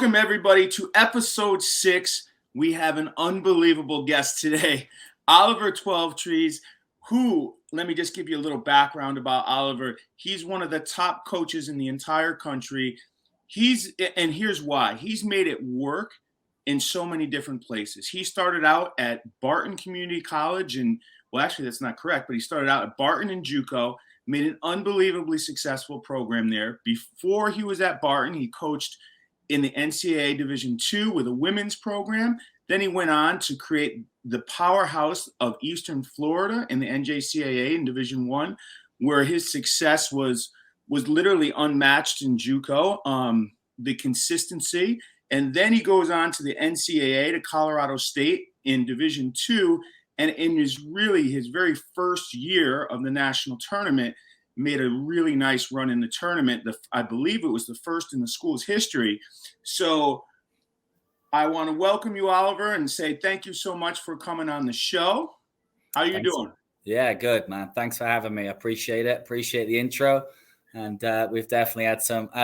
Welcome, everybody, to episode 6. We have an unbelievable guest today, Oliver Twelvetrees, who, let me just give you a little background about Oliver. He's one of the top coaches in the entire country. And here's why. He's made it work in so many different places. He started out at Barton Community College, and well, actually, that's not correct, but he started out at Barton and JUCO, made an unbelievably successful program there. Before he was at Barton, he coached in the NCAA Division II with a women's program. Then he went on to create the powerhouse of Eastern Florida in the NJCAA in Division I, where his success was literally unmatched in JUCO, the consistency. And then he goes on to the NCAA, to Colorado State in Division II. And in his very first year of the national tournament, made a really nice run in the tournament. I believe it was the first in the school's history. So I want to welcome you, Oliver, and say thank you so much for coming on the show. How are you doing? Yeah, good, man. Thanks for having me. I appreciate it. Appreciate the intro. And we've definitely had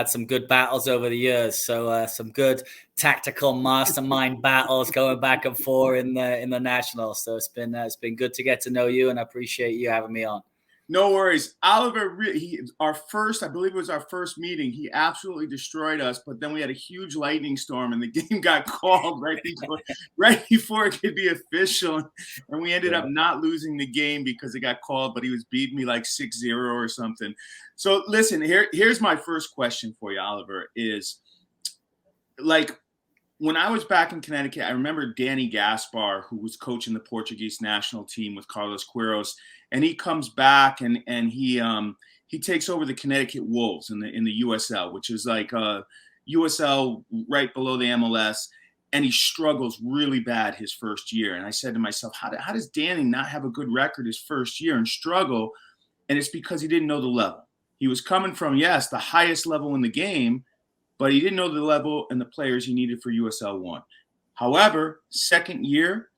some good battles over the years. So some good tactical mastermind battles going back and forth in the nationals. So it's been good to get to know you, and I appreciate you having me on. No worries. Oliver, I believe it was our first meeting, he absolutely destroyed us, but then we had a huge lightning storm and the game got called right before it could be official. And we ended up not losing the game because it got called, but he was beating me like 6-0 or something. So listen, here's my first question for you, Oliver, is like, when I was back in Connecticut, I remember Danny Gaspar, who was coaching the Portuguese national team with Carlos Queiroz, and he comes back and he takes over the Connecticut Wolves in the USL, which is like USL right below the MLS, and he struggles really bad his first year. And I said to myself, how does Danny not have a good record his first year and struggle? And it's because he didn't know the level. He was coming from, yes, the highest level in the game, but he didn't know the level and the players he needed for USL 1. However, second year,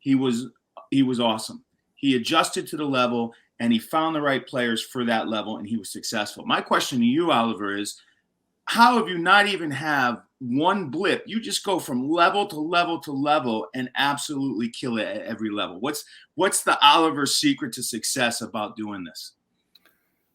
he was awesome. He adjusted to the level, and he found the right players for that level, and he was successful. My question to you, Oliver, is how have you not even have one blip? You just go from level to level to level and absolutely kill it at every level. What's the Oliver secret to success about doing this?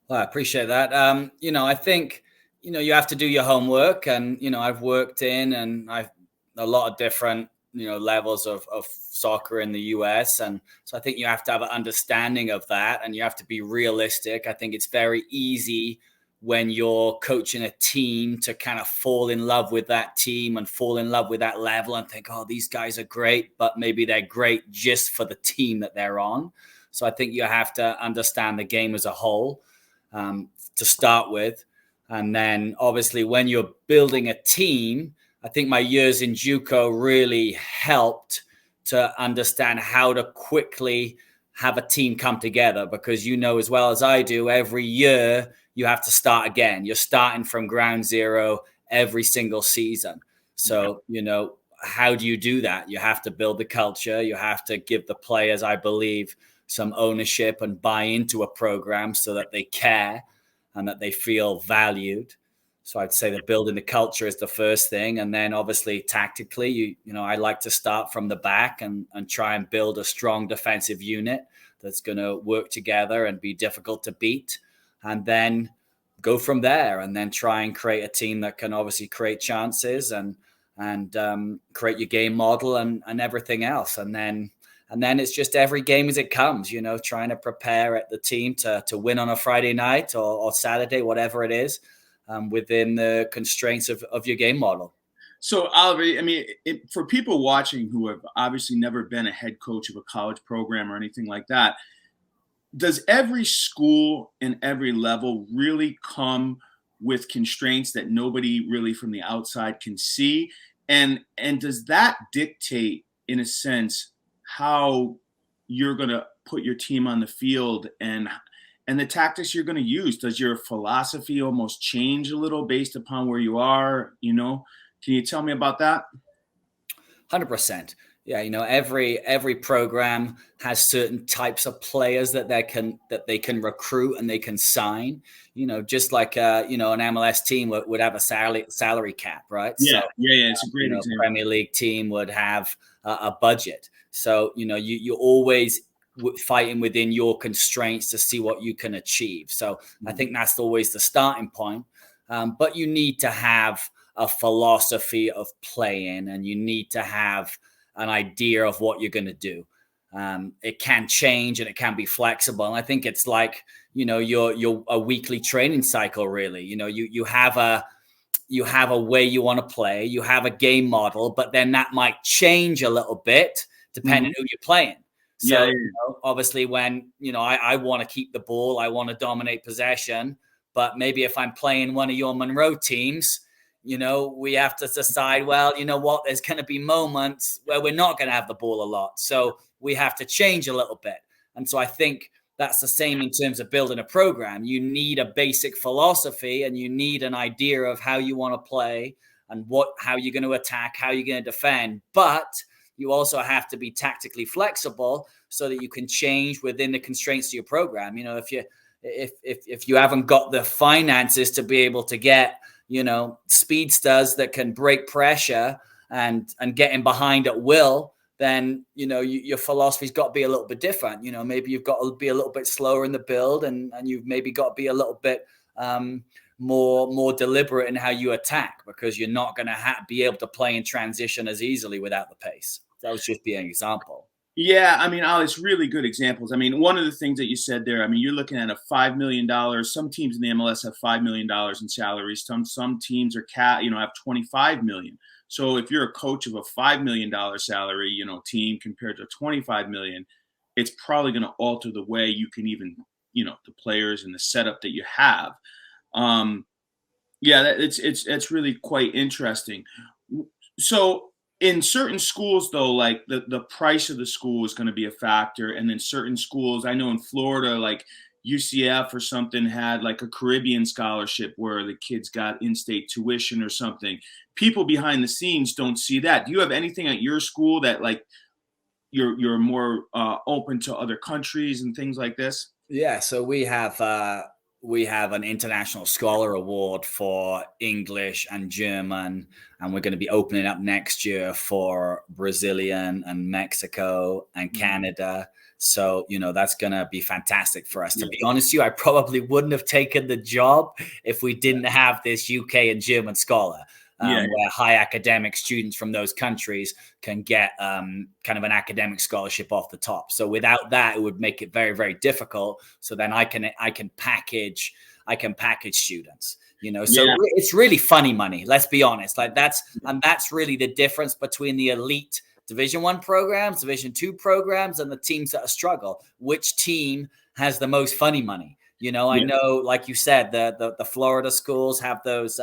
Well, I appreciate that. I think you have to do your homework, and I've worked in and I've a lot of different levels of soccer in the US, and so I think you have to have an understanding of that, and you have to be realistic. I think it's very easy when you're coaching a team to kind of fall in love with that team and fall in love with that level and think, oh, these guys are great, but maybe they're great just for the team that they're on. So I think you have to understand the game as a whole to start with. And then obviously when you're building a team, I think my years in JUCO really helped to understand how to quickly have a team come together, because as well as I do, every year you have to start again. You're starting from ground zero every single season. So, how do you do that? You have to build the culture. You have to give the players, I believe, some ownership and buy into a program so that they care and that they feel valued. So I'd say that building the culture is the first thing. And then obviously tactically, I like to start from the back and try and build a strong defensive unit that's going to work together and be difficult to beat. And then go from there and then try and create a team that can obviously create chances and create your game model and everything else. And then it's just every game as it comes, trying to prepare the team to win on a Friday night or Saturday, whatever it is. Within the constraints of your game model. So, Oliver, I mean, for people watching who have obviously never been a head coach of a college program or anything like that, does every school and every level really come with constraints that nobody really from the outside can see? And does that dictate, in a sense, how you're going to put your team on the field and the tactics you're going to use? Does your philosophy almost change a little based upon where you are? Can you tell me about that? 100%. Yeah, every program has certain types of players that they can recruit and they can sign. Just like an MLS team would have a salary cap, right? Yeah, So yeah. It's a great example. Premier League team would have a budget. So you're always fighting within your constraints to see what you can achieve. So I think that's always the starting point. But you need to have a philosophy of playing, and you need to have an idea of what you're going to do. It can change and it can be flexible. And I think it's like, your a weekly training cycle, really. You have a way you want to play, you have a game model, but then that might change a little bit depending who you're playing. So obviously when, I want to keep the ball, I want to dominate possession, but maybe if I'm playing one of your Monroe teams, we have to decide, well, you know what, there's going to be moments where we're not going to have the ball a lot. So we have to change a little bit. And so I think that's the same in terms of building a program. You need a basic philosophy and you need an idea of how you want to play and how you're going to attack, how you're going to defend. But you also have to be tactically flexible so that you can change within the constraints of your program. If you haven't got the finances to be able to get speedsters that can break pressure and get in behind at will, then, your philosophy's got to be a little bit different. Maybe you've got to be a little bit slower in the build and you've maybe got to be a little bit more deliberate in how you attack, because you're not going to be able to play in transition as easily without the pace. That was just being an example. Yeah, I mean, it's really good examples. I mean, one of the things that you said there, I mean, you're looking at a $5 million. Some teams in the MLS have $5 million in salaries. Some teams are have $25 million. So if you're a coach of a $5 million salary, team compared to $25 million, it's probably going to alter the way you can even, the players and the setup that you have. It's really quite interesting. So in certain schools, though, like the price of the school is going to be a factor. And then certain schools, I know in Florida, like UCF or something, had like a Caribbean scholarship where the kids got in-state tuition or something. People behind the scenes don't see that. Do you have anything at your school that like you're more open to other countries and things like this? Yeah, so we have an international scholar award for English and German, and we're going to be opening up next year for Brazilian and Mexico and Canada. So, that's going to be fantastic for us. To be honest with you, I probably wouldn't have taken the job if we didn't have this UK and German scholar. Where high academic students from those countries can get kind of an academic scholarship off the top. So without that, it would make it very, very difficult. So then I can package students, So it's really funny money. Let's be honest. Like that's really the difference between the elite Division I programs, Division II programs, and the teams that struggle. Which team has the most funny money? I know, like you said, the Florida schools have those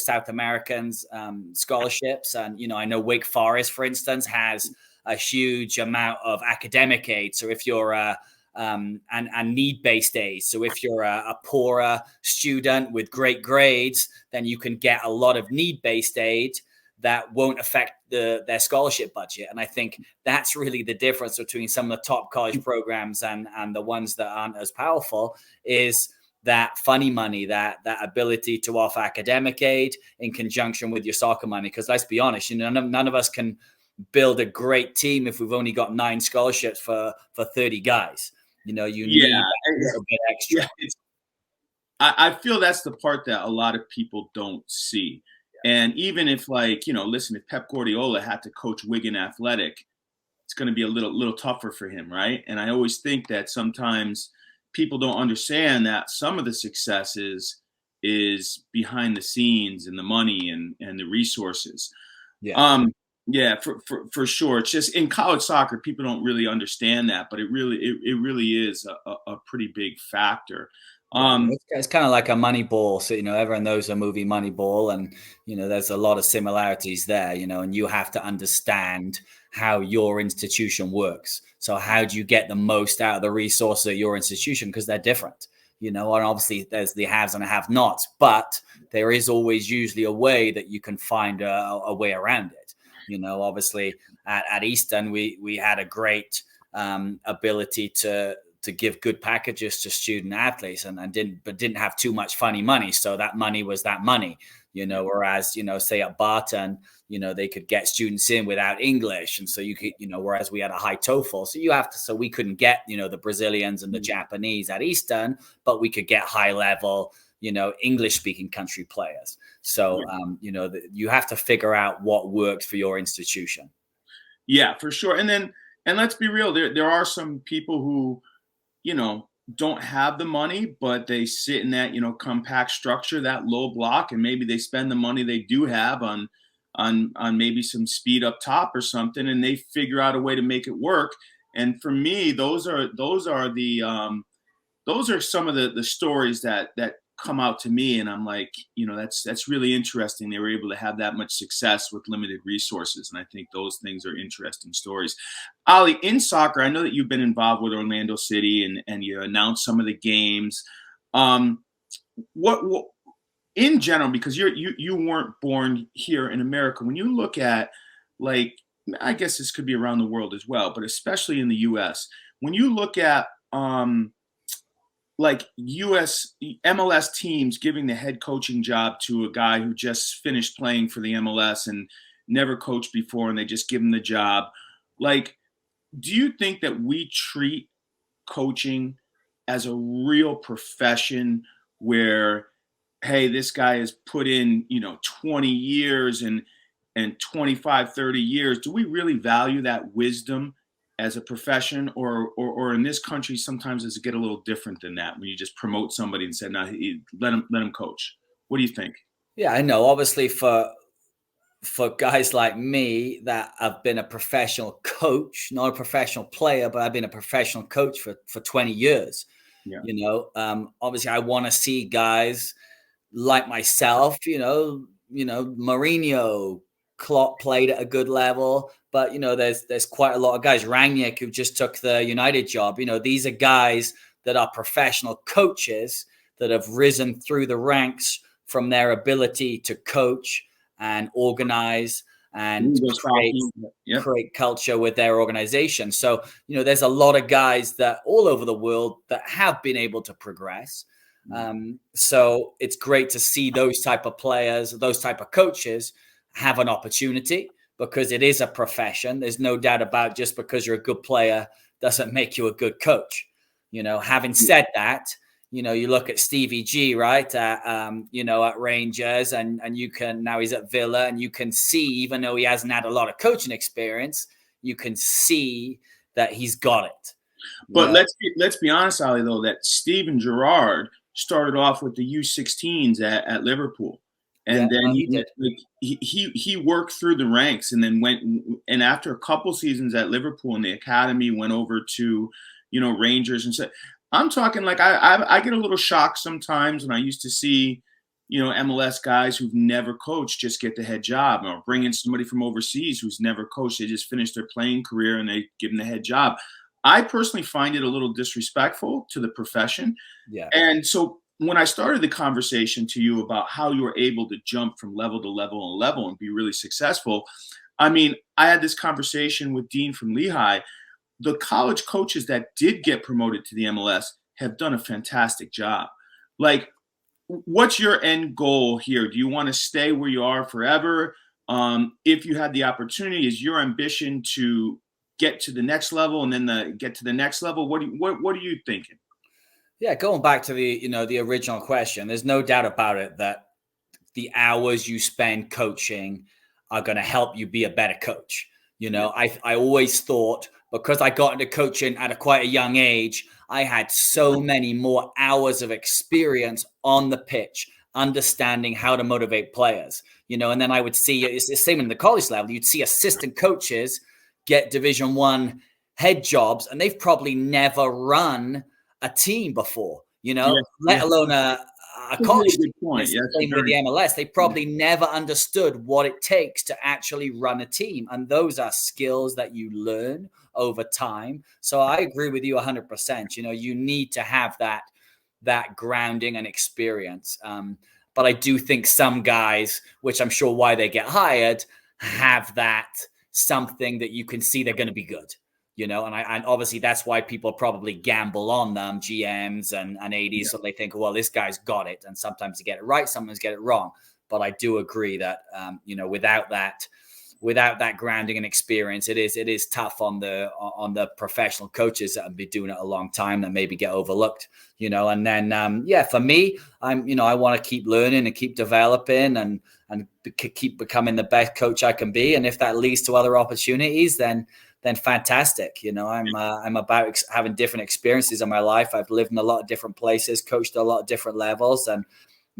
South Americans scholarships. And, I know Wake Forest, for instance, has a huge amount of academic aid. So if you're and need-based aid. So if you're a poorer student with great grades, then you can get a lot of need-based aid that won't affect their scholarship budget. And I think that's really the difference between some of the top college programs and the ones that aren't as powerful, is that funny money, that ability to offer academic aid in conjunction with your soccer money. Because let's be honest, none of us can build a great team if we've only got 9 scholarships for 30 guys. You need a little bit extra. Yeah, I feel that's the part that a lot of people don't see. And even if listen, if Pep Guardiola had to coach Wigan Athletic, it's going to be a little tougher for him, right? And I always think that sometimes people don't understand that some of the success is behind the scenes and the money and the resources. For sure. It's just in college soccer, people don't really understand that, but it really is a pretty big factor. It's kind of like a Moneyball. So, everyone knows the movie Moneyball, and, there's a lot of similarities there, and you have to understand how your institution works. So how do you get the most out of the resources at your institution? Because they're different, and obviously there's the haves and the have-nots, but there is always usually a way that you can find a way around it. Obviously at Eastern, we had a great ability to give good packages to student athletes and didn't have too much funny money. So that money was that money, whereas, say at Barton, they could get students in without English. And so you could, whereas we had a high TOEFL. So we couldn't get, the Brazilians and the Japanese at Eastern, but we could get high level, English speaking country players. So, you have to figure out what works for your institution. Yeah, for sure. And let's be real, there are some people who, don't have the money, but they sit in that, compact structure, that low block, and maybe they spend the money they do have on maybe some speed up top or something, and they figure out a way to make it work. And for me, those are some of the stories that come out to me, and I'm like, that's really interesting. They were able to have that much success with limited resources, and I think those things are interesting stories. Ali, in soccer, I know that you've been involved with Orlando City and you announced some of the games. What in general, because you weren't born here in America, when you look at, like, I guess this could be around the world as well, but especially in the U.S., when you look at like US MLS teams giving the head coaching job to a guy who just finished playing for the MLS and never coached before, and they just give him the job. Like, do you think that we treat coaching as a real profession where, hey, this guy has put in, 20 years and 25, 30 years? Do we really value that wisdom as a profession, or in this country, sometimes does it get a little different than that when you just promote somebody and say, no, let him coach? What do you think? Yeah, I know. Obviously, for guys like me that have been a professional coach, not a professional player, but I've been a professional coach for 20 years. Yeah. Obviously, I want to see guys like myself, Mourinho, Klopp played at a good level, but there's quite a lot of guys. Rangnick, who just took the United job. These are guys that are professional coaches that have risen through the ranks from their ability to coach and organize and create culture with their organization. So there's a lot of guys that all over the world that have been able to progress. So it's great to see those type of players, those type of coaches have an opportunity, because it is a profession. There's no doubt about, just because you're a good player doesn't make you a good coach. Having said that, you look at Stevie G, right? At Rangers, and now he's at Villa, and you can see, even though he hasn't had a lot of coaching experience, you can see that he's got it. But let's be honest, Ali, though, that Steven Gerrard started off with the U16s at Liverpool. And then he worked through the ranks, and then and after a couple seasons at Liverpool in the academy, went over to, Rangers. And so I'm talking, like, I get a little shocked sometimes when I used to see, MLS guys who've never coached just get the head job, or bring in somebody from overseas who's never coached. They just finished their playing career and they give them the head job. I personally find it a little disrespectful to the profession. Yeah. And so when I started the conversation to you about how you were able to jump from level to level and level and be really successful, I mean, I had this conversation with Dean from Lehigh. The college coaches that did get promoted to the MLS have done a fantastic job. Like, what's your end goal here? Do you want to stay where you are forever? If you had the opportunity, is your ambition to get to the next level and then get to the next level? What are you thinking? Yeah, going back to the original question, there's no doubt about it that the hours you spend coaching are going to help you be a better coach. I always thought, because I got into coaching at quite a young age, I had so many more hours of experience on the pitch, understanding how to motivate players. And then I would see, it's the same in the college level, you'd see assistant coaches get Division I head jobs, and they've probably never run a team before, let alone a college team. Same with the MLS. They probably never understood what it takes to actually run a team. And those are skills that you learn over time. So I agree with you 100%. You need to have that grounding and experience. But I do think some guys, which I'm sure why they get hired, have that something that you can see they're going to be good. And obviously that's why people probably gamble on them, GMs and ADs, so they think, well, this guy's got it. And sometimes they get it right, sometimes get it wrong. But I do agree that, without that grounding and experience, it is tough on the professional coaches that have been doing it a long time that maybe get overlooked, and then, for me, I want to keep learning and keep developing and keep becoming the best coach I can be. And if that leads to other opportunities, then fantastic. I'm about having different experiences in my life. I've lived in a lot of different places, coached at a lot of different levels. And,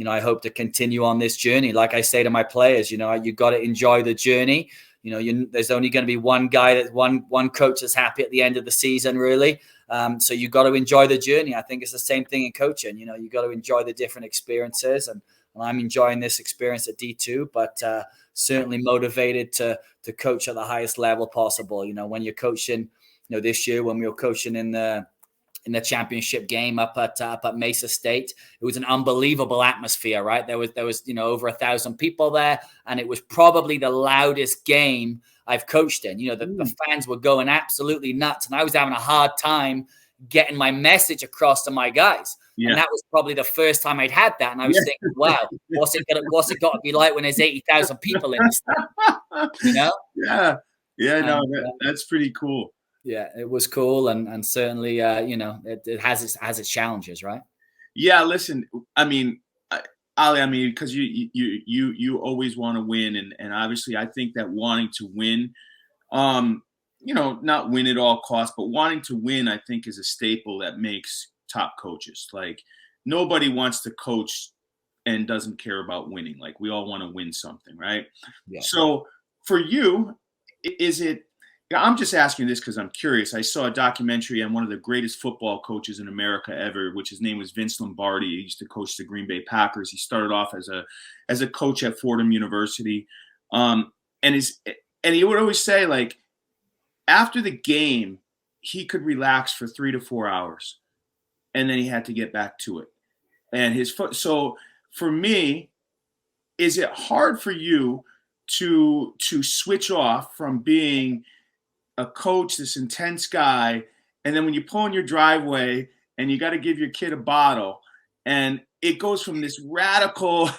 I hope to continue on this journey. Like I say to my players, you got to enjoy the journey. There's only going to be one guy one coach that's happy at the end of the season, really. So you got to enjoy the journey. I think it's the same thing in coaching. You got to enjoy the different experiences. And I'm enjoying this experience at D2, but certainly motivated to coach at the highest level possible. When you're coaching, this year when we were coaching in the championship game up at Mesa State, it was an unbelievable atmosphere, right? There was over 1,000 people there, and it was probably the loudest game I've coached in. The fans were going absolutely nuts, and I was having a hard time getting my message across to my guys. Yeah. And that was probably the first time I'd had that. And I was thinking, wow, what's it got to be like when there's 80,000 people in this thing? Yeah, that's pretty cool. Yeah, it was cool. And certainly, it has its challenges, right? Yeah, listen, Ali, because you always want to win. And obviously I think that wanting to win, not win at all costs, but wanting to win, I think, is a staple that makes top coaches. Like, nobody wants to coach and doesn't care about winning. Like, we all want to win something, right? Yeah. So for you, is it, I'm just asking this because I'm curious. I saw a documentary on one of the greatest football coaches in America ever, which his name was Vince Lombardi. He used to coach the Green Bay Packers. He started off as a coach at Fordham University. And he would always say, like, after the game, he could relax for 3 to 4 hours, and then he had to get back to it. And so for me, is it hard for you to switch off from being a coach, this intense guy, and then when you pull in your driveway and you got to give your kid a bottle, and it goes from this radical,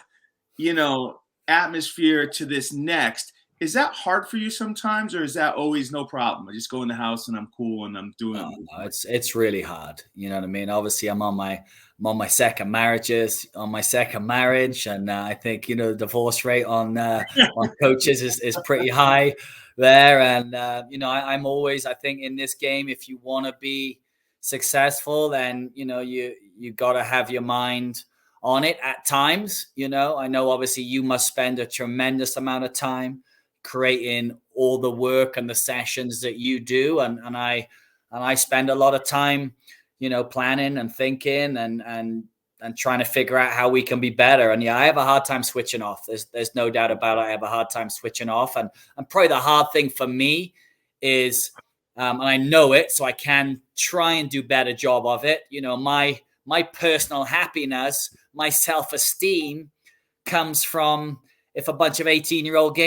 atmosphere to this next? Is that hard for you sometimes, or is that always no problem? I just go in the house and I'm cool and I'm doing it. No, it's really hard. You know what I mean? Obviously, I'm on my second marriage, and I think the divorce rate on coaches is pretty high there. And I'm always, I think, in this game, if you want to be successful, then you got to have your mind on it at times. I know obviously you must spend a tremendous amount of time creating all the work and the sessions that you do, and I spend a lot of time planning and thinking and trying to figure out how we can be better. And I have a hard time switching off. There's no doubt about it. I have a hard time switching off, and probably the hard thing for me is and I know it, so I can try and do better job of it. My personal happiness, my self-esteem comes from if a bunch of 18-year-old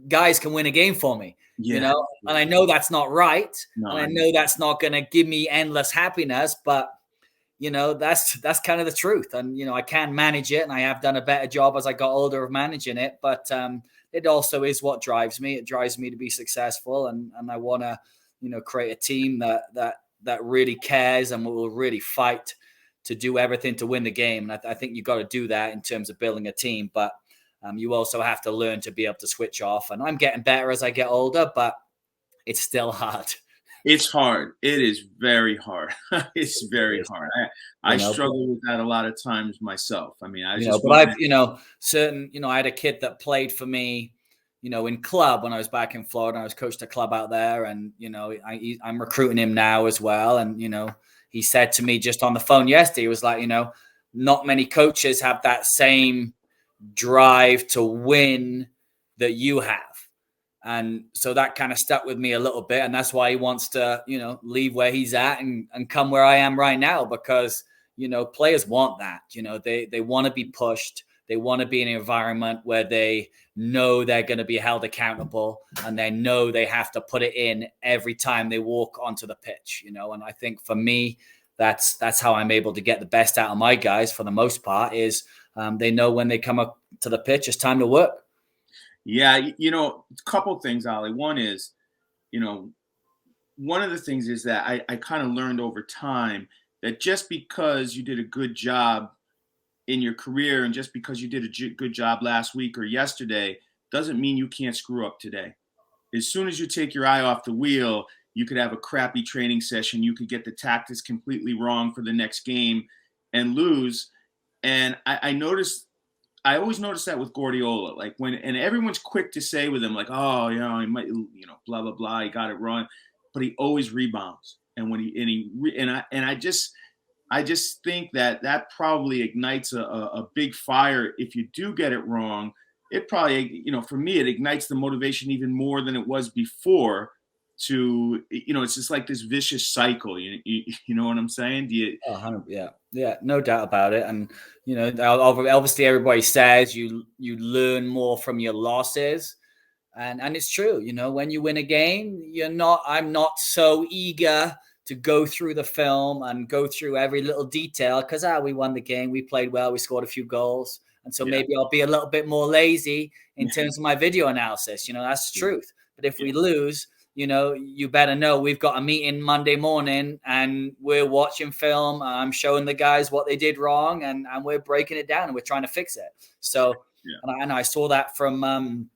guys can win a game for me, and I know that's not right. No, and I know that's not going to give me endless happiness, but that's kind of the truth. And, I can manage it, and I have done a better job as I got older of managing it, but it also is what drives me. It drives me to be successful. And I want to, create a team that really cares and will really fight to do everything to win the game. And I think you've got to do that in terms of building a team, but you also have to learn to be able to switch off. And I'm getting better as I get older, but it's still hard. It's hard. It is very hard. It's very hard. I struggle with that a lot of times myself. I mean, I had a kid that played for me, in club when I was back in Florida. I was coached a club out there, and, I'm recruiting him now as well. And, he said to me just on the phone yesterday, he was like, not many coaches have that same drive to win that you have. And so that kind of stuck with me a little bit. And that's why he wants to, leave where he's at and come where I am right now, because, players want that. They want to be pushed. They want to be in an environment where they know they're going to be held accountable, and they know they have to put it in every time they walk onto the pitch, you know. And I think for me, that's how I'm able to get the best out of my guys for the most part is they know when they come up to the pitch, it's time to work. Yeah, you know, a couple things, Ollie. One is, you know, one of the things is that I kind of learned over time that just because you did a good job in your career and just because you did a good job last week or yesterday doesn't mean you can't screw up today. As soon as you take your eye off the wheel, you could have a crappy training session. You could get the tactics completely wrong for the next game and lose. And I always noticed that with Guardiola, like and everyone's quick to say with him, like, oh, you know, he might, you know, blah, blah, blah, he got it wrong, but he always rebounds. And when I just think that probably ignites a big fire. If you do get it wrong, it probably, you know, for me, it ignites the motivation even more than it was before to, you know, it's just like this vicious cycle. You know what I'm saying? Do you? 100, yeah, no doubt about it. And, you know, obviously everybody says you learn more from your losses. And it's true, you know, when you win a game, I'm not so eager to go through the film and go through every little detail because we won the game, we played well, we scored a few goals. And so maybe I'll be a little bit more lazy in terms of my video analysis. You know, that's the truth. But if we lose, you know, you better know we've got a meeting Monday morning and we're watching film. I'm showing the guys what they did wrong and we're breaking it down and we're trying to fix it. So, and I saw that from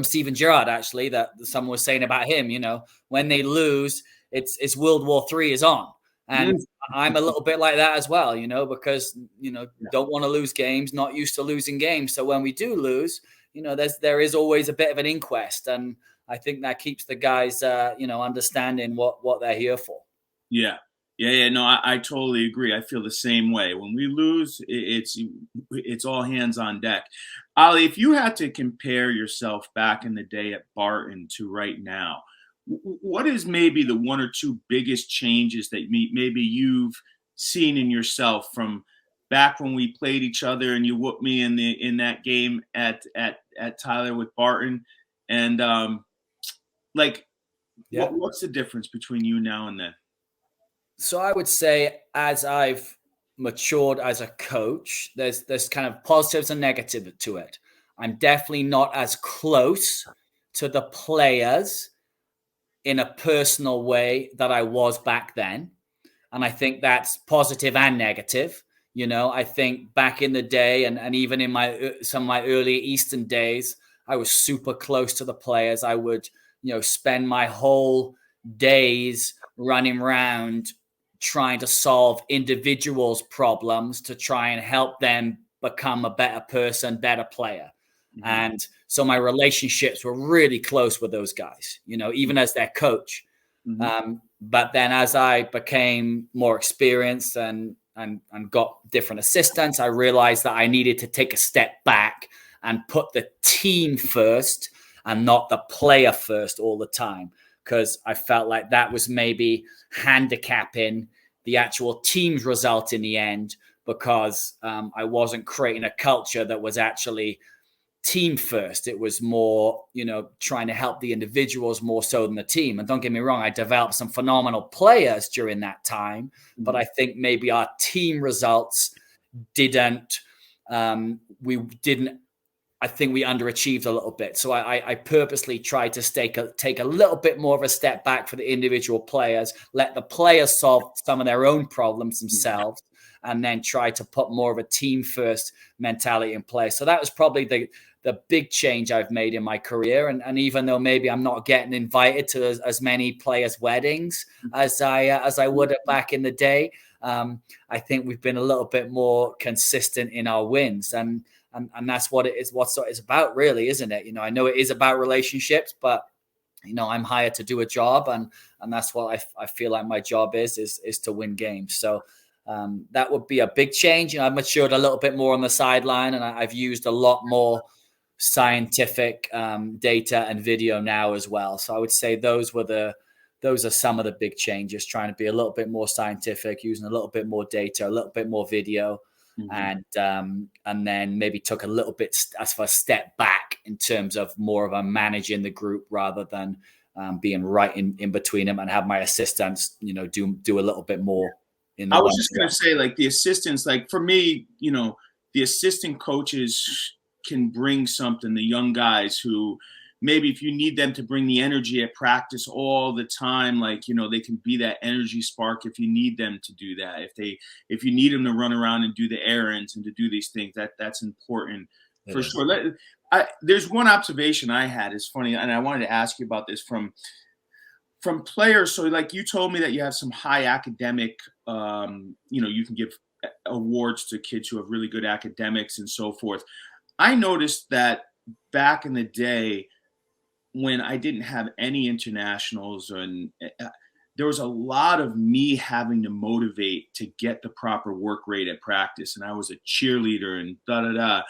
Steven Gerrard, actually, that someone was saying about him, you know, when they lose, it's World War III is on. And I'm a little bit like that as well, you know, because, you know, don't want to lose games, not used to losing games. So when we do lose, you know, there is always a bit of an inquest. And I think that keeps the guys, you know, understanding what they're here for. Yeah. No, I totally agree. I feel the same way. When we lose, it's all hands on deck. Ollie, if you had to compare yourself back in the day at Barton to right now, what is maybe the one or two biggest changes that maybe you've seen in yourself from back when we played each other and you whooped me in that game at Tyler with Barton, and what's the difference between you now and then? So I would say as I've matured as a coach, there's kind of positives and negatives to it. I'm definitely not as close to the players in a personal way that I was back then. And I think that's positive and negative. You know, I think back in the day and even in some of my earlier Eastern days, I was super close to the players. I would, you know, spend my whole days running around trying to solve individuals' problems to try and help them become a better person, better player. Mm-hmm. And so my relationships were really close with those guys, you know, even as their coach. Mm-hmm. But then as I became more experienced and got different assistants, I realized that I needed to take a step back and put the team first and not the player first all the time. Because I felt like that was maybe handicapping the actual team's result in the end because I wasn't creating a culture that was actually team first. It was more, you know, trying to help the individuals more so than the team. And don't get me wrong, I developed some phenomenal players during that time, but I think maybe our team results I think we underachieved a little bit. So I purposely tried to take a little bit more of a step back for the individual players, let the players solve some of their own problems themselves, and then try to put more of a team first mentality in place. So that was probably the big change I've made in my career. And even though maybe I'm not getting invited to as many players' weddings as I would back in the day, I think we've been a little bit more consistent in our wins. And that's what it is. What it's about, really, isn't it? You know, I know it is about relationships, but you know, I'm hired to do a job, and that's what I feel like my job is to win games. So that would be a big change. You know, I've matured a little bit more on the sideline, and I've used a lot more scientific data and video now as well. So I would say those are some of the big changes. Trying to be a little bit more scientific, using a little bit more data, a little bit more video. and then maybe took a little bit as of a step back in terms of more of a managing the group rather than being right in between them, and have my assistants, do a little bit more in the I one. was just going to say, like, the assistants, like for me, the assistant coaches can bring something, the young guys who maybe if you need them to bring the energy at practice all the time, like, they can be that energy spark if you need them to do that. If you need them to run around and do the errands and to do these things, that's important for sure. There's one observation I had, is funny, and I wanted to ask you about this from players. So like you told me that you have some high academic, you can give awards to kids who have really good academics and so forth. I noticed that back in the day when I didn't have any internationals, and there was a lot of me having to motivate to get the proper work rate at practice. And I was a cheerleader and da-da-da.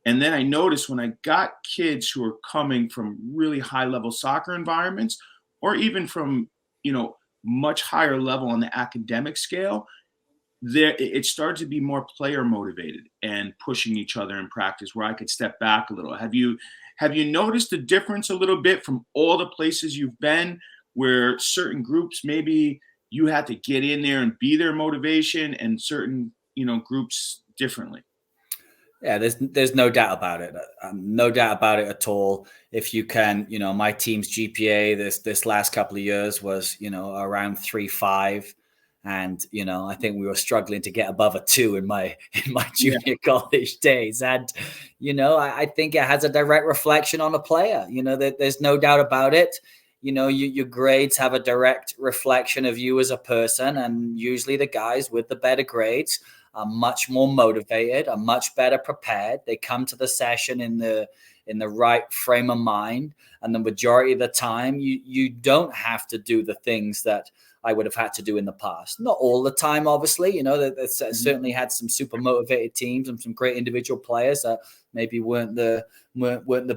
And then I noticed when I got kids who are coming from really high level soccer environments, or even from, much higher level on the academic scale, it started to be more player motivated and pushing each other in practice, where I could step back a little. Have you noticed the difference a little bit from all the places you've been, where certain groups, maybe you had to get in there and be their motivation, and certain, groups differently? Yeah, there's no doubt about it. No doubt about it at all. If you can, my team's GPA this last couple of years was, around 3.5. And, I think we were struggling to get above a 2 in my junior college days. And, I think it has a direct reflection on a player. There's no doubt about it. Your grades have a direct reflection of you as a person. And usually the guys with the better grades are much more motivated, are much better prepared. They come to the session in the right frame of mind. And the majority of the time, you don't have to do the things that I would have had to do in the past. Not all the time, obviously. Certainly had some super motivated teams and some great individual players that maybe weren't the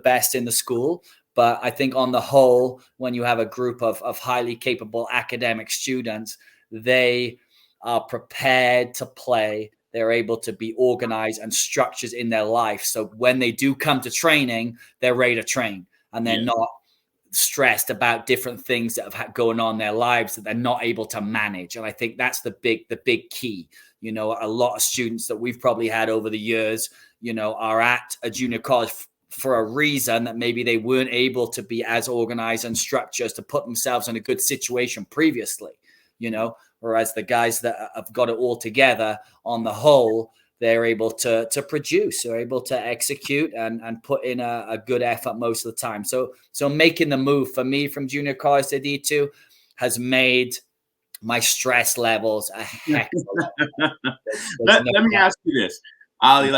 best in the school. But I think on the whole, when you have a group of highly capable academic students, they are prepared to play. They're able to be organized and structured in their life. So when they do come to training, they're ready to train, and they're not stressed about different things that have going on in their lives that they're not able to manage. And I think that's the big key. A lot of students that we've probably had over the years, are at a junior college for a reason, that maybe they weren't able to be as organized and structured to put themselves in a good situation previously, whereas the guys that have got it all together, on the whole, they're able to produce, they're able to execute and put in a good effort most of the time. So making the move for me from junior college to D2 has made my stress levels a heck of a lot. Let me ask you this, Ali,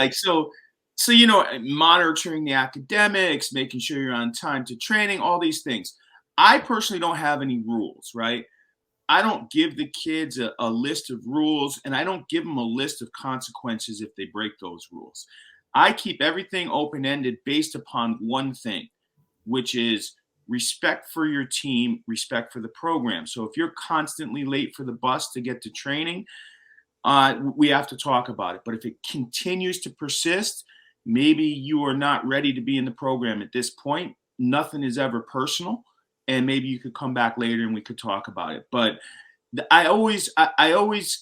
monitoring the academics, making sure you're on time to training, all these things. I personally don't have any rules, right? I don't give the kids a list of rules, and I don't give them a list of consequences if they break those rules. I keep everything open-ended based upon one thing, which is respect for your team, respect for the program. So if you're constantly late for the bus to get to training, we have to talk about it. But if it continues to persist, maybe you are not ready to be in the program at this point. Nothing is ever personal. And maybe you could come back later and we could talk about it. But I always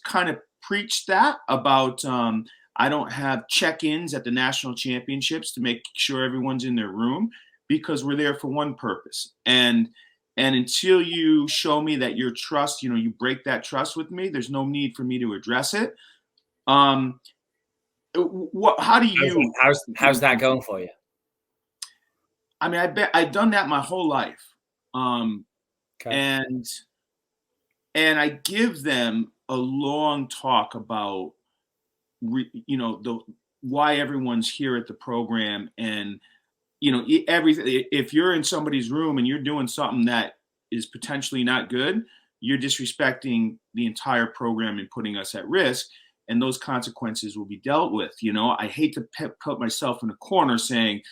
kind of preach that about I don't have check-ins at the national championships to make sure everyone's in their room, because we're there for one purpose. And until you show me that your trust, you break that trust with me, there's no need for me to address it. How do you? How's that going for you? I mean, I bet I've done that my whole life. Okay. And I give them a long talk about, why everyone's here at the program, and everything. If you're in somebody's room and you're doing something that is potentially not good, you're disrespecting the entire program and putting us at risk, and those consequences will be dealt with. I hate to put myself in a corner saying,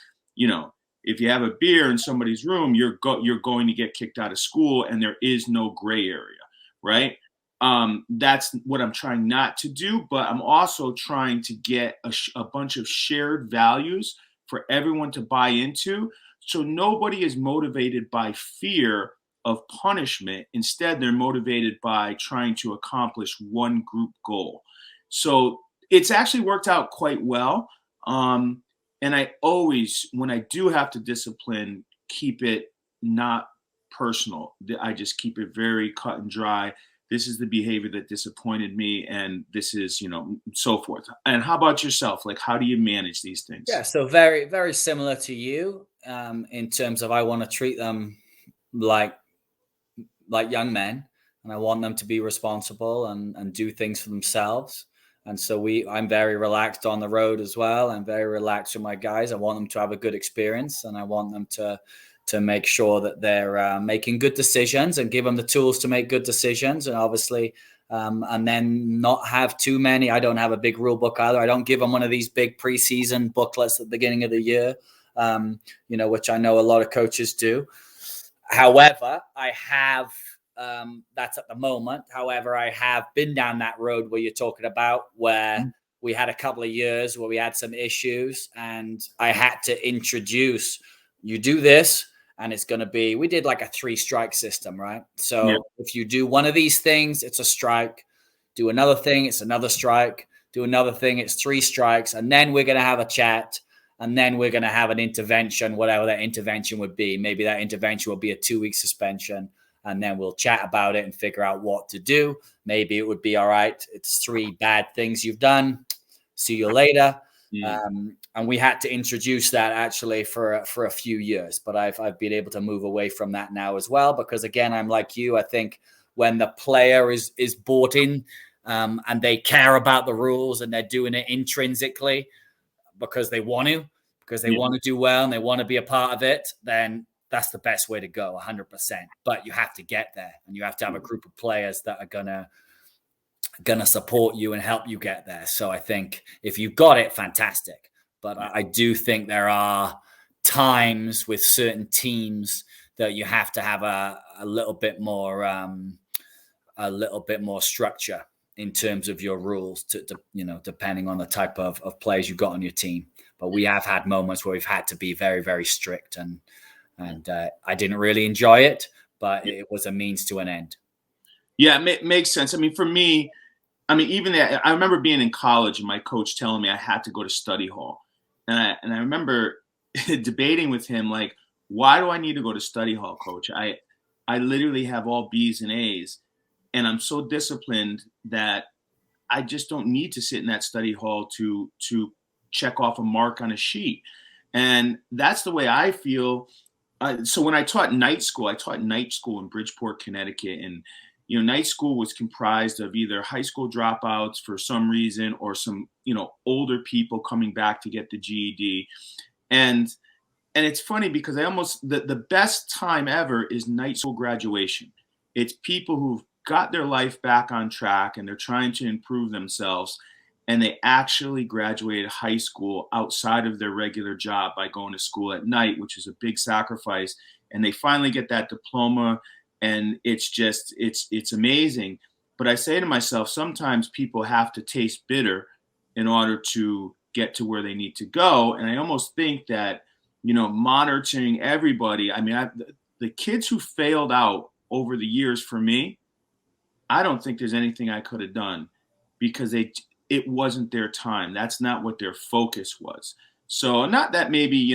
if you have a beer in somebody's room, you're going to get kicked out of school, and there is no gray area, right? That's what I'm trying not to do, but I'm also trying to get a bunch of shared values for everyone to buy into. So nobody is motivated by fear of punishment. Instead, they're motivated by trying to accomplish one group goal. So it's actually worked out quite well. And I always, when I do have to discipline, keep it not personal. I just keep it very cut and dry. This is the behavior that disappointed me, and this is, so forth. And how about yourself? Like, how do you manage these Yeah, things? so very, very similar to you, in terms of I want to treat them like young men, and I want them to be responsible and do things for themselves. And so I'm very relaxed on the road as well. I'm very relaxed with my guys. I want them to have a good experience, and I want them to make sure that they're making good decisions, and give them the tools to make good decisions. And obviously, and then not have too many. I don't have a big rule book either. I don't give them one of these big preseason booklets at the beginning of the year, which I know a lot of coaches do. However, I have, that's at the moment. However, I have been down that road where you're talking about, where we had a couple of years where we had some issues, and I had to introduce, you do this, and it's going to be, we did like a 3-strike system, right? So if you do one of these things, it's a strike. Do another thing, it's another strike. Do another thing, it's 3 strikes. And then we're going to have a chat. And then we're going to have an intervention, whatever that intervention would be. Maybe that intervention will be a 2-week suspension. And then we'll chat about it and figure out what to do. Maybe it would be, all right, it's 3 bad things you've done. See you later. And we had to introduce that actually for a few years. But I've been able to move away from that now as well. Because again, I'm like you. I think when the player is bought in, and they care about the rules, and they're doing it intrinsically because they want to do well, and they want to be a part of it, then that's the best way to go, 100%. But you have to get there, and you have to have a group of players that are gonna support you and help you get there. So I think if you've got it, fantastic. But I do think there are times with certain teams that you have to have a little bit more structure in terms of your rules, to depending on the type of players you've got on your team. But we have had moments where we've had to be very, very strict, and I didn't really enjoy it, but it was a means to an end. Yeah, it makes sense. I mean, for me, even that, I remember being in college and my coach telling me I had to go to study hall. And I remember debating with him, like, why do I need to go to study hall, coach? I literally have all B's and A's, and I'm so disciplined that I just don't need to sit in that study hall to check off a mark on a sheet. And that's the way I feel. So when I taught night school in Bridgeport, Connecticut. And, night school was comprised of either high school dropouts for some reason, or some, older people coming back to get the GED. And it's funny because the best time ever is night school graduation. It's people who've got their life back on track, and they're trying to improve themselves, and they actually graduated high school outside of their regular job by going to school at night, which is a big sacrifice. And they finally get that diploma, and it's amazing. But I say to myself, sometimes people have to taste bitter in order to get to where they need to go. And I almost think that, monitoring everybody, the kids who failed out over the years, for me, I don't think there's anything I could have done, because it wasn't their time. That's not what their focus was. So not that maybe,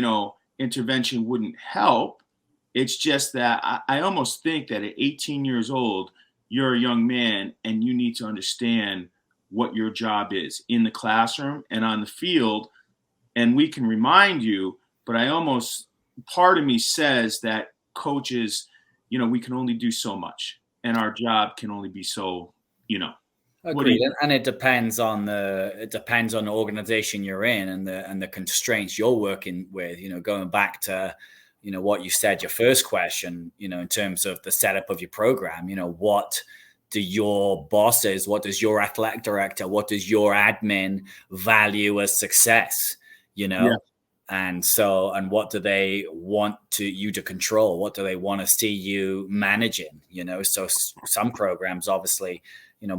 intervention wouldn't help. It's just that I almost think that at 18 years old, you're a young man, and you need to understand what your job is in the classroom and on the field. And we can remind you, but part of me says that coaches, we can only do so much, and our job can only be so, Agreed. And it depends on the organization you're in, and the constraints you're working with, going back to, what you said, your first question, in terms of the setup of your program, what do your bosses, what does your athletic director, what does your admin value as success, And what do they want you to control? What do they want to see you managing? So some programs obviously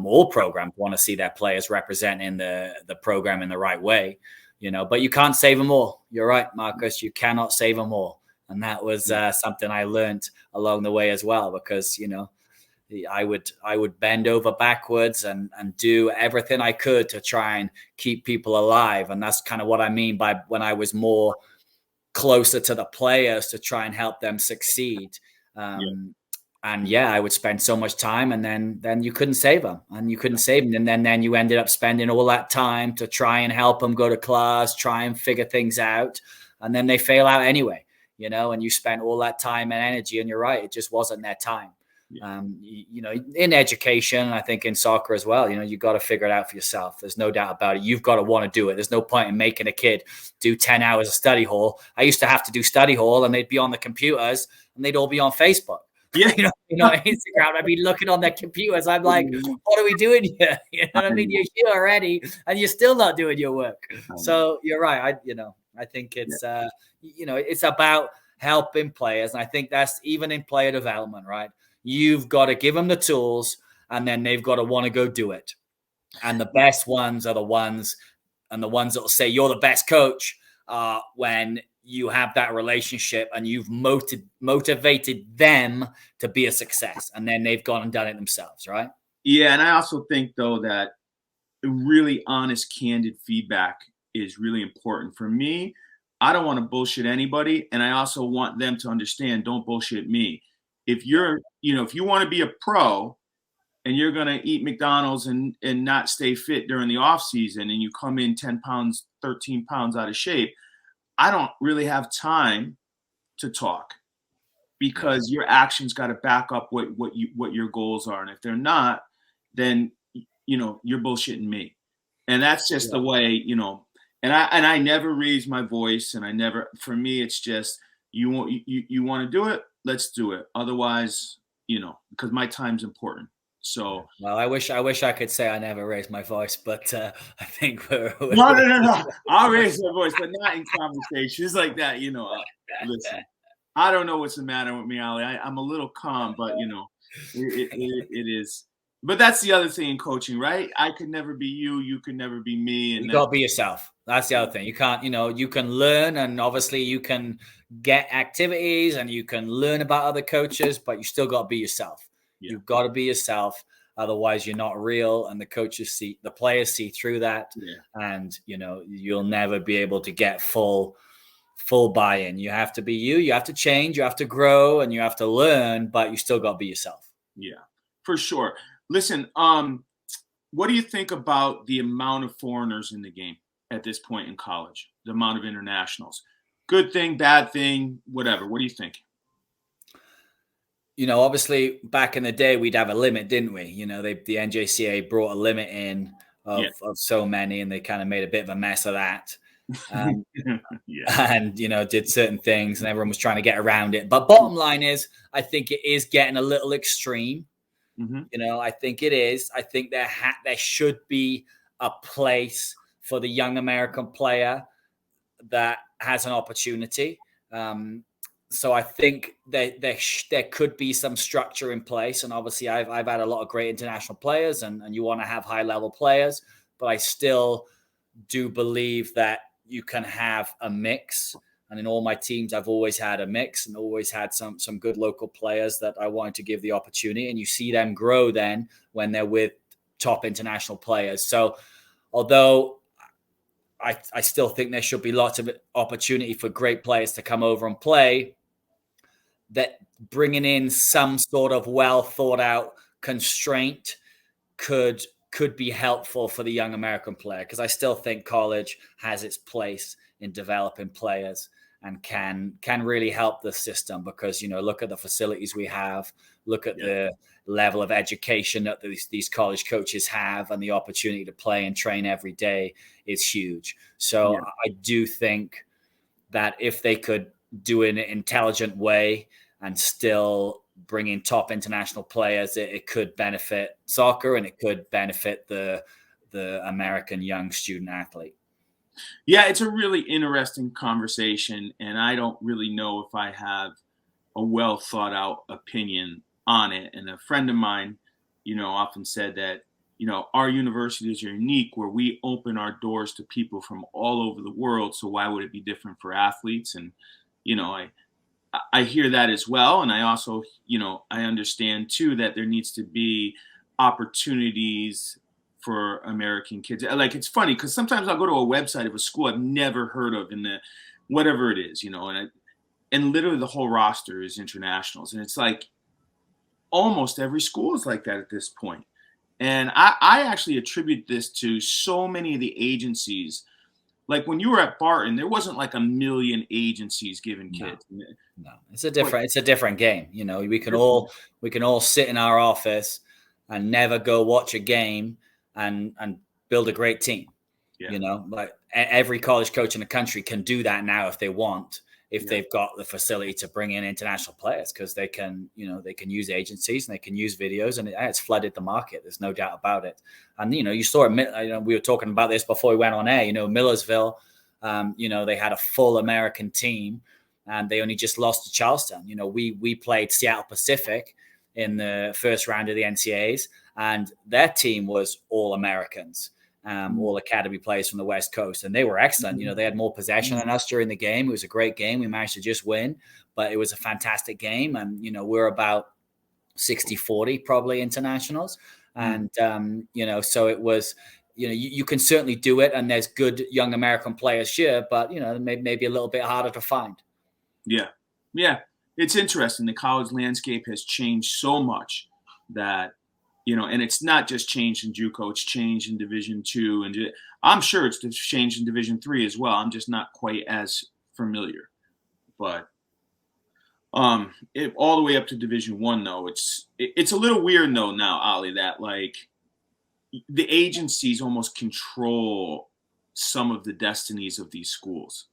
all programs want to see their players representing the program in the right way, but you can't save them all. You're right, Marcus. You cannot save them all. And that was something I learned along the way as well, because, I would bend over backwards and do everything I could to try and keep people alive. And that's kind of what I mean by when I was more closer to the players to try and help them succeed. And I would spend so much time, and then you couldn't save them, and then you ended up spending all that time to try and help them go to class, try and figure things out, and then they fail out anyway, and you spent all that time and energy, and you're right, it just wasn't their time. In education, I think in soccer as well, you got to figure it out for yourself. There's no doubt about it. You've got to want to do it. There's no point in making a kid do 10 hours of study hall. I used to have to do study hall, and they'd be on the computers, and they'd all be on Facebook. Yeah. Instagram. I'd be looking on their computers. I'm like, what are we doing here? You know what I mean? You're here already, and you're still not doing your work. So you're right. I think it's, it's about helping players. And I think that's even in player development, right? You've got to give them the tools, and then they've got to want to go do it. And the best ones are the ones that will say you're the best coach when you have that relationship and you've motivated them to be a success, and then they've gone and done it themselves, right? Yeah, and I also think, though, that really honest, candid feedback is really important. For me, I don't want to bullshit anybody, and I also want them to understand, don't bullshit me. If if you want to be a pro and you're going to eat McDonald's and not stay fit during the off season, and you come in 10 pounds, 13 pounds out of shape, I don't really have time to talk, because your actions got to back up what your goals are. And if they're not, then, you're bullshitting me. And that's just the way, and I never raise my voice, and for me, it's just, you want to do it, let's do it. Otherwise, because my time's important. So, well, I wish I could say I never raised my voice, but I think we're no. I'll raise my voice, but not in conversations like that. Listen, I don't know what's the matter with me, Ali. I'm a little calm, but it is. But that's the other thing in coaching, right? I could never be you. You could never be me. And you gotta be yourself. That's the other thing. You can't, you can learn, and obviously you can get activities and you can learn about other coaches, but you still got to be yourself. Yeah. You've got to be yourself. Otherwise you're not real, and the players see through that. Yeah. And, you'll never be able to get full buy-in. You have to be you have to change, you have to grow, and you have to learn, but you still got to be yourself. Yeah, for sure. Listen, what do you think about the amount of foreigners in the game at this point in college? The amount of internationals? Good thing, bad thing, whatever. What do you think? Obviously back in the day we'd have a limit, didn't we? The NJCAA brought a limit in of so many, and they kind of made a bit of a mess of that. And did certain things, and everyone was trying to get around it. But bottom line is, I think it is getting a little extreme. Mm-hmm. I think it is. I think there should be a place for the young American player that has an opportunity. So I think there could be some structure in place. And obviously I've had a lot of great international players, and you want to have high level players, but I still do believe that you can have a mix. And in all my teams, I've always had a mix, and always had some good local players that I wanted to give the opportunity. And you see them grow then when they're with top international players. So although I still think there should be lots of opportunity for great players to come over and play, that bringing in some sort of well thought out constraint could be helpful for the young American player, because I still think college has its place in developing players and can really help the system, because, look at the facilities we have, look at the level of education that these college coaches have, and the opportunity to play and train every day is huge. So I do think that if they could do it in an intelligent way and still bring in top international players, it could benefit soccer, and it could benefit the American young student athlete. Yeah, it's a really interesting conversation, and I don't really know if I have a well thought out opinion on it. And a friend of mine, often said that, our universities are unique where we open our doors to people from all over the world. So why would it be different for athletes? And, I hear that as well. And I also, I understand too that there needs to be opportunities for American kids. Like, it's funny because sometimes I'll go to a website of a school I've never heard of in the whatever it is, and literally the whole roster is internationals. And it's like almost every school is like that at this point. And I actually attribute this to so many of the agencies. Like when you were at Barton, there wasn't like a million agencies giving kids. No, it's a different game. We can all sit in our office and never go watch a game and build a great team. Yeah. Like every college coach in the country can do that now if they want, if they've got the facility to bring in international players, because they can use agencies and they can use videos, and it's flooded the market. There's no doubt about it. And, you saw it, we were talking about this before we went on air, Millersville, they had a full American team and they only just lost to Charleston. We played Seattle Pacific in the first round of the NCAAs, and their team was all Americans. All academy players from the West Coast, and they were excellent. They had more possession than us during the game. It was a great game. We managed to just win, but it was a fantastic game. And, we're about 60-40 probably internationals. And, so it was, you can certainly do it. And there's good young American players here, but, maybe a little bit harder to find. Yeah. Yeah. It's interesting. The college landscape has changed so much that, and it's not just changed in JUCO, it's changed in Division II, and I'm sure it's changed in Division III as well. I'm just not quite as familiar, but all the way up to Division I, though, it's a little weird though now, Ali, that like the agencies almost control some of the destinies of these schools.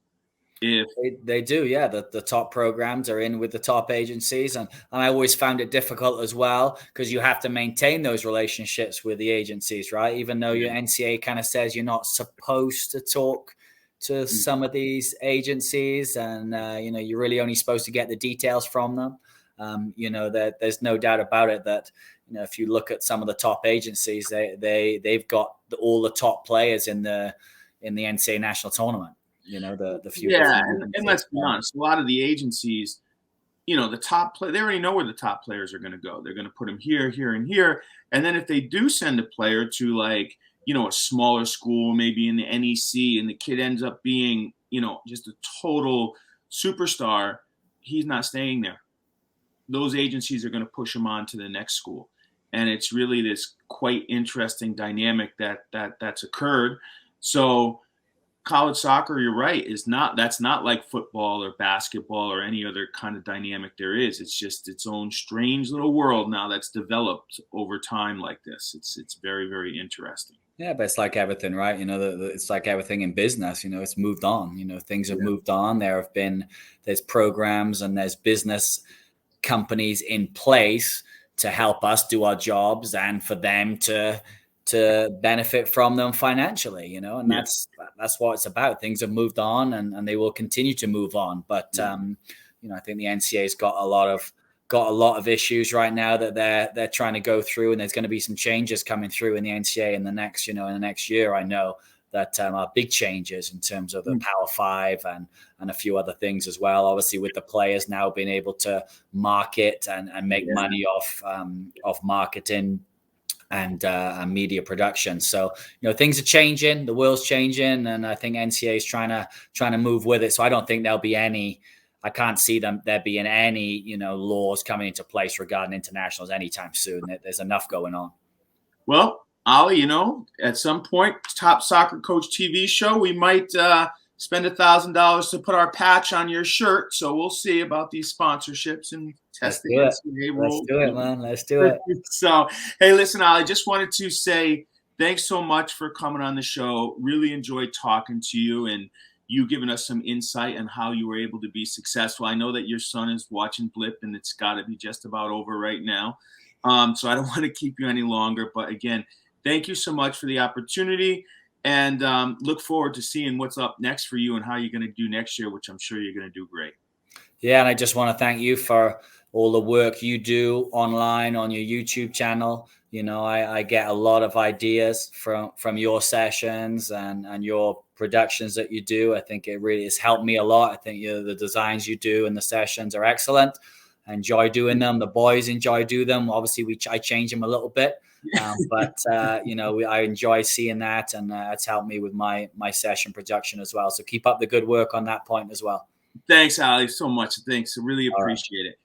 If they do, yeah. The top programs are in with the top agencies, and I always found it difficult as well because you have to maintain those relationships with the agencies, right? Even though your NCAA kind of says you're not supposed to talk to some of these agencies, and you're really only supposed to get the details from them. That there's no doubt about it that if you look at some of the top agencies, they've got all the top players in the NCAA national tournament. The few. Yeah, and let's be honest, a lot of the agencies, the top play, they already know where the top players are going to go. They're going to put them here, here, and here. And then if they do send a player to like, a smaller school, maybe in the NEC, and the kid ends up being, just a total superstar, he's not staying there. Those agencies are going to push him on to the next school. And it's really this quite interesting dynamic that's occurred. So college soccer, you're right, that's not like football or basketball or any other kind of dynamic there is. It's just its own strange little world now that's developed over time like this. It's very, very interesting. Yeah, but it's like everything, right? It's like everything in business. It's moved on. Things have moved on. There's programs and there's business companies in place to help us do our jobs and for them to benefit from them financially, and that's what it's about. Things have moved on and they will continue to move on. But, I think the NCAA's got a lot of issues right now that they're trying to go through, and there's going to be some changes coming through in the NCAA in the next year. I know that are big changes in terms of the Power Five and a few other things as well. Obviously, with the players now being able to market and make money off marketing and media production. So, things are changing, the world's changing, and I think NCAA is trying to move with it. So I don't think I can't see there being any, laws coming into place regarding internationals anytime soon. There's enough going on. Well, Ali, at some point, Top Soccer Coach TV show, we might spend $1,000 to put our patch on your shirt. So we'll see about these sponsorships and testing. Let's do it, man. Let's do it. So, hey, listen, Ali, just wanted to say thanks so much for coming on the show. Really enjoyed talking to you and you giving us some insight on how you were able to be successful. I know that your son is watching Blip and it's got to be just about over right now. So I don't want to keep you any longer. But again, thank you so much for the opportunity, and look forward to seeing what's up next for you and how you're going to do next year, which I'm sure you're going to do great. Yeah, and I just want to thank you for all the work you do online on your YouTube channel. You know, I get a lot of ideas from your sessions and your productions that you do. I think it really has helped me a lot. I think the designs you do and the sessions are excellent. I enjoy doing them. The boys enjoy doing them. Obviously, I change them a little bit, but I enjoy seeing that, and it's helped me with my session production as well. So keep up the good work on that point as well. Thanks, Ali, so much. Thanks. I really appreciate it.